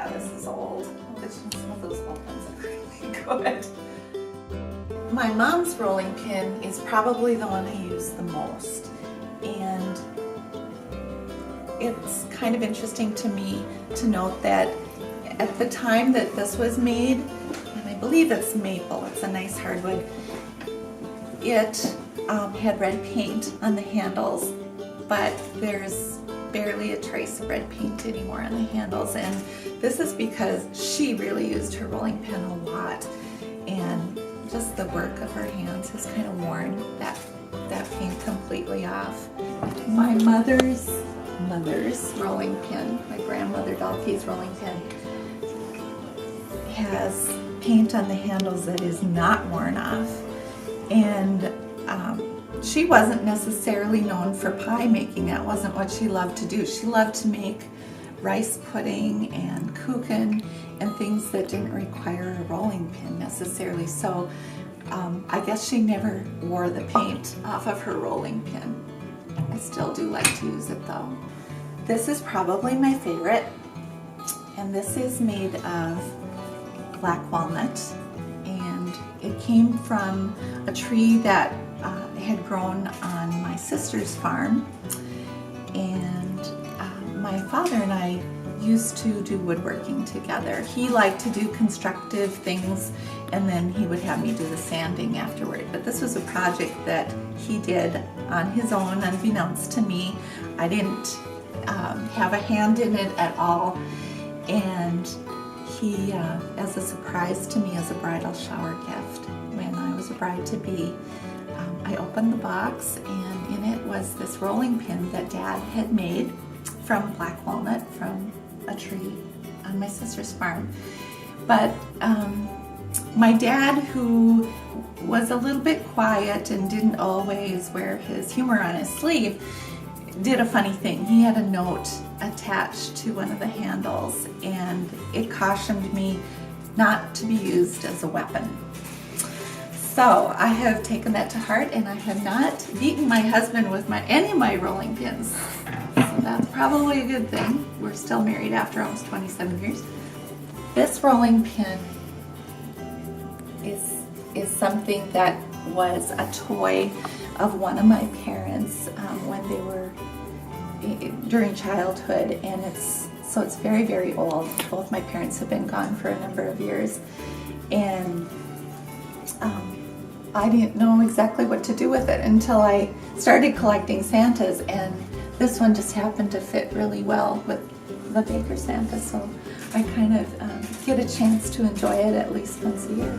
yeah, this is old, but some of those old ones are really good. My mom's rolling pin is probably the one I use the most, and it's kind of interesting to me to note that at the time that this was made, and I believe it's maple, it's a nice hardwood, it had red paint on the handles, but there's barely a trace of red paint anymore on the handles, and this is because she really used her rolling pin a lot, and just the work of her hands has kind of worn that paint completely off. My mother's rolling pin, my grandmother Dalkey's rolling pin, has paint on the handles that is not worn off, and she wasn't necessarily known for pie making. That wasn't what she loved to do. She loved to make rice pudding and kuchen and things that didn't require a rolling pin necessarily. So I guess she never wore the paint off of her rolling pin. I still do like to use it though. This is probably my favorite, and this is made of black walnut, and it came from a tree that had grown on my sister's farm, and my father and I used to do woodworking together. He liked to do constructive things, and then he would have me do the sanding afterward. But this was a project that he did on his own, unbeknownst to me. I didn't have a hand in it at all, and he, as a surprise to me as a bridal shower gift when I was a bride-to-be, I opened the box, and in it was this rolling pin that Dad had made from black walnut from a tree on my sister's farm. But my dad, who was a little bit quiet and didn't always wear his humor on his sleeve, did a funny thing. He had a note attached to one of the handles, and it cautioned me not to be used as a weapon. So I have taken that to heart, and I have not beaten my husband with any of my rolling pins. So that's probably a good thing. We're still married after almost 27 years. This rolling pin is something that was a toy of one of my parents when they were during childhood, and it's very, very old. Both my parents have been gone for a number of years, and I didn't know exactly what to do with it until I started collecting Santas, and this one just happened to fit really well with the Baker Santa, so I kind of get a chance to enjoy it at least once a year.